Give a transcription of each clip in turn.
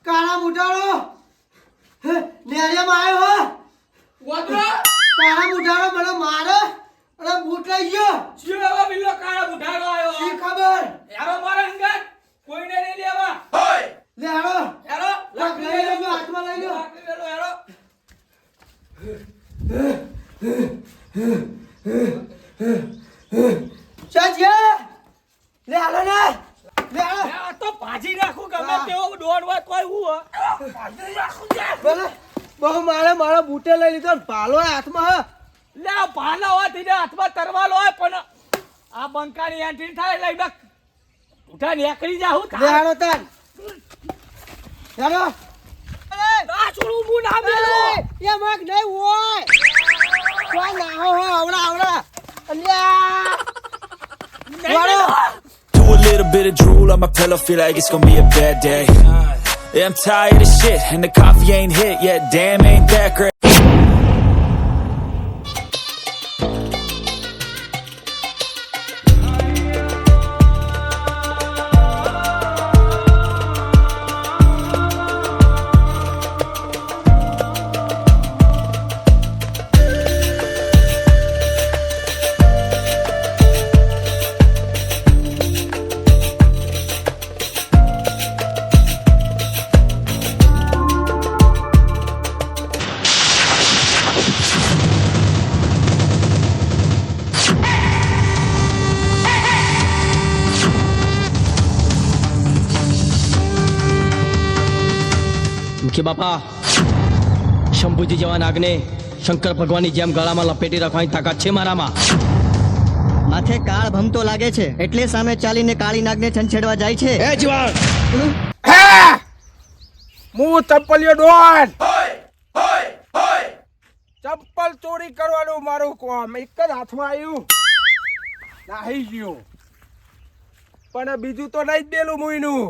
કાળા મુઢાળો નેરિયામાં આવ્યો કાળા મુઢાળો મને મારે અને બૂટ લઈ ગયો કાળા મુઢાળો આવ્યો શી ખબર યારો મારા અંગત કોઈને નહીં લેવા લે હાલો યારો લઈ લેજો હાથમાં લઈ લો યારો ચાચી લે હાલો ને લે હાલો આ તો ભાજી નાખું ગમે તેવો દોડવા કોઈ હું ભાજી નાખું છે બોલે બહુ મારા બૂટે લઈ લીધો ને ભાલો હાથમાં લે ભાલો હોય તેને હાથમાં તરવાલો હોય પણ આ બંકાની એન્ટ્રી થાય લઈ બક ઉઠા નીકળી જાઉં લે હાલો તાન હાલો આ છોડું હું ના મેલો એ મગ નહીં હોય કોઈ ના હો આવડા અલ્યા Do a little bit of drool on my pillow, feel like it's gonna be a bad day. Yeah, I'm tired of shit, and the coffee ain't hit yet. Damn, ain't that great. કે બાપા શંભુજી જેવા નાગને શંકર ભગવાનની જેમ ગળામાં લપેટી રાખવાની તાકાત છે મારામાં. માથે કાળ ભમતો લાગે છે એટલે સામે ચાલીને કાળી નાગને છંછેડવા જાય છે. એ જીવાણ હું ચપ્પલિયો ડોન ચપ્પલ ચોરી કરવાનું મારું કામ એક જ હાથમાં આવ્યું નાહી ગયો પણ બીજું તો નહીં જ દેલું મુઈનું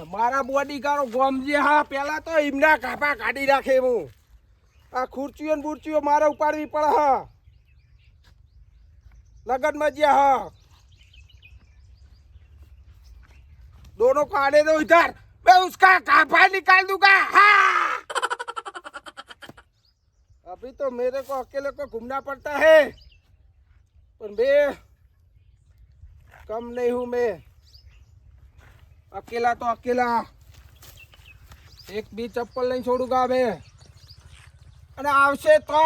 મારા બોડી ગારો ગોમજી હા પેલા તો એમના કાપા કાઢી રાખે હું આ ખુરચીઓ ને બુરચીઓ મારે ઉપાડવી પડે હા लगन में हाँ दोनों को आने दो इधर मैं उसका काफा निकाल दूंगा हाँ। अभी तो मेरे को अकेले को घूमना पड़ता है पर मैं कम नहीं हूं मैं अकेला तो अकेला एक भी चप्पल नहीं छोड़ूंगा मैं अरे आवशे तो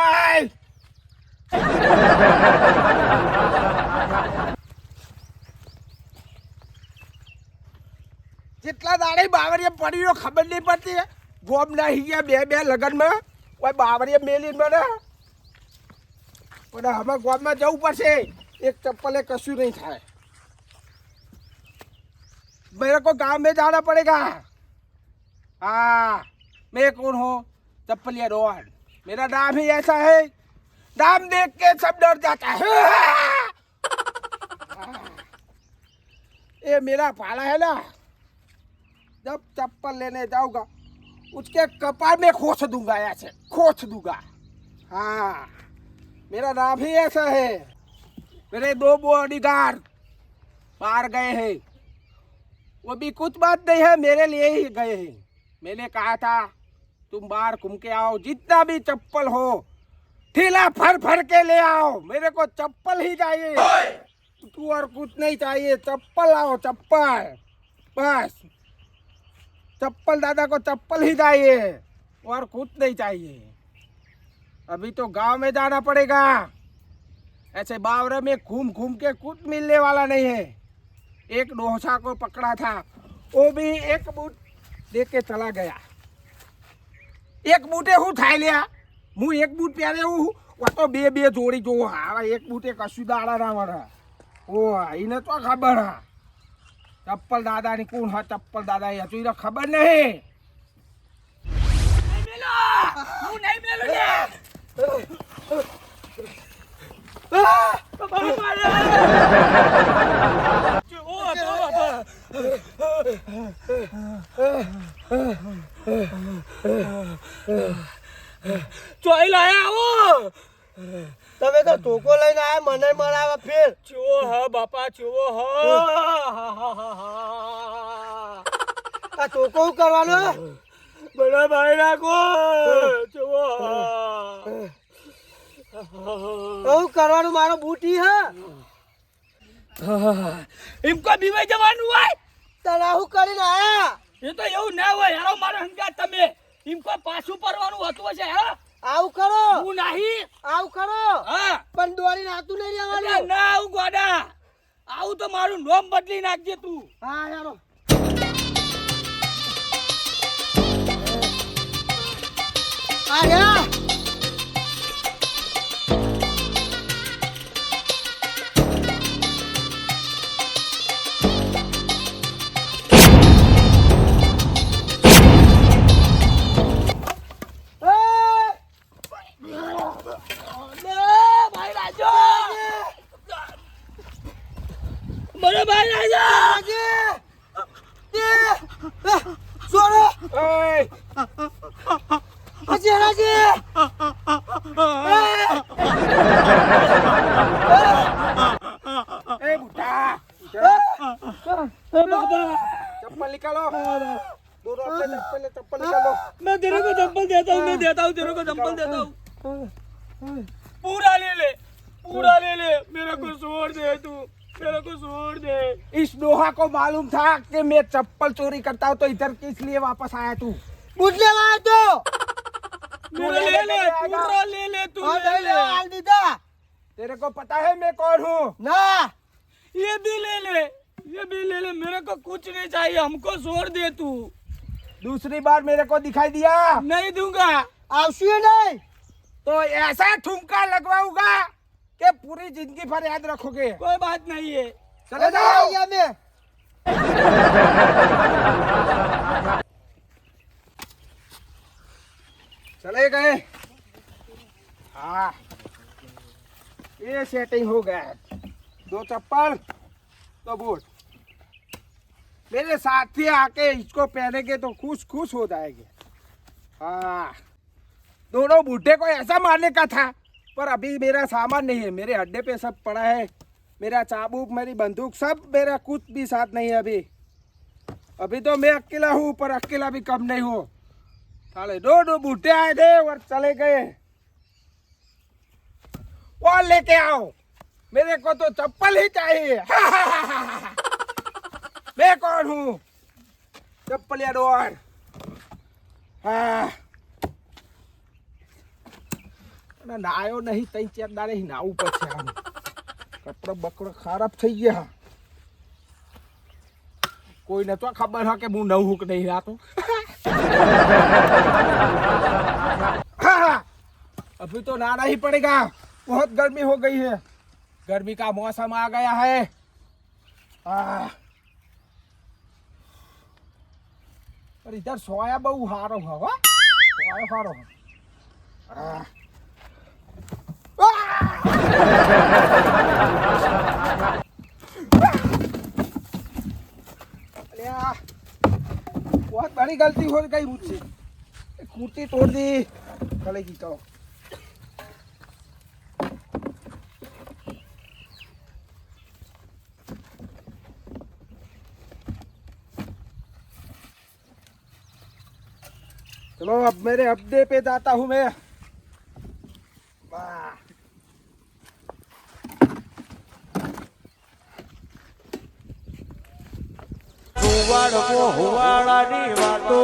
जितना दाड़े बावरिया पड़ी हो खबर नहीं पड़ती है गोम नहीं गया बे बे लगन में कोई बावरिया मेली में हमें गोम में जाऊँ पड़े एक चप्पल कशु नहीं था मेरे को गांव में जाना पड़ेगा हाँ मैं कौन हूँ चप्पलिया रोहन मेरा नाम ही ऐसा है नाम देख के सब डर जाता है ये मेरा पाला है ना जब चप्पल लेने जाऊंगा उसके कपार में खोस दूंगा ऐसे खोस दूंगा हाँ मेरा नाम ही ऐसा है मेरे 2 बॉडीगार्ड मार गए हैं वो भी कुछ बात नहीं है मेरे लिए ही गए हैं मैंने कहा था तुम बाहर घूम के आओ जितना भी चप्पल हो ठेला भर भर के ले आओ मेरे को चप्पल ही चाहिए तू और कुछ नहीं चाहिए चप्पल आओ चप्पल बस चप्पल दादा को चप्पल ही चाहिए और कुछ नहीं चाहिए अभी तो गांव में जाना पड़ेगा ऐसे बावरे में घूम घूम के कुछ मिलने वाला नहीं है एक डोसा को पकड़ा था वो भी एक बूट दे के चला गया एक बूटे हूँ खाई लिया હું એક બૂટ પહેરે હું તો બે બે જોડી જોવો હા એક બૂટે કશું દાડા ના વળે ઓ એને તો ખબર હા ચપ્પલ દાદાની કોણ હા ચપ્પલ દાદા એ હજુ એને ખબર નહીં હું નહીં મેલું ચોઈ લાયા આવો તમે તો ટોકો લઈને આયા મને મળાવા ફેર ચુઓ હા બાપા ચુઓ હા આ ટોકો કરવાનો બડા ભાઈ રાખો ચુઓ એવું કરવાનું મારો બૂટી હા એમ કો બીવાઈ જવાનું હોય તને હું કરીને આયા એ તો એવું ના હોય હેરો મારો હંગાત તમે એમ કો પાછું પરવાનું હતું હશે હે આવું કરો હું નહીં આવું કરો હા પણ દોરી નાતું નહીં રહેવાનું ના આવું ગોડા આવું તો મારું નોમ બદલી નાખજે તું હા યારો આયા चप्पल निकालो दोनों अपने चप्पल निकालो मैं तेरे को चप्पल देता हूँ तेरे को चप्पल देता हूँ पूरा ले ले मेरे को छोड़ दे तू मेरे को छोड़ दे इस दोहा को मालूम था कि मैं चप्पल चोरी करता हूँ तो इधर किस लिए वापस आया तू पूछने आया तो मेरा ले ले पूरा ले ले तू ले ले तेरे को पता है मैं कौन हूँ ना ये भी ले ले मेरे को कुछ नहीं चाहिए हमको छोड़ दे तू दूसरी बार मेरे को दिखाई दिया नहीं दूंगा आवश्य नहीं तो ऐसा ठुमका लगवाऊंगा कि पूरी जिंदगी भर याद रखोगे कोई बात नहीं है चले जाओ में चले गए हाँ ये सेटिंग हो गया 2 चप्पल तो बूट मेरे साथी आके इसको पहनेंगे तो खुश हो जाएंगे हाँ दोनों बूढ़े को ऐसा मारने का था पर अभी मेरा सामान नहीं है मेरे अड्डे पे सब पड़ा है मेरा चाबुक मेरी बंदूक सब मेरा कुछ भी साथ नहीं है अभी तो मैं अकेला हूँ पर अकेला भी कम नहीं हूँ साले 2 बूढ़े आए थे और चले गए और लेके आओ मेरे को तो चप्पल ही चाहिए मैं कौन हूँ चप्पल या डोर हाँ नायो नहीं तई चेदारे ही नाऊ पछे आम कपड़ा बकड़ा खराब થઈ ગયા કોઈને તો ખબર હે કે હું નવ હુક નહીં રાતો अभी तो नहाना ही पड़ेगा बहुत गर्मी हो गई है गर्मी का मौसम आ गया है पर इधर सोया बहु हारो हवा सोया हारो बहुत बड़ी गलती हो गई मुझसे कुर्ती तोड़ दी चलेगी तो चलो अब मेरे अड्डे पे जाता हूँ मैं હુવાડો હુવાડાની વાતો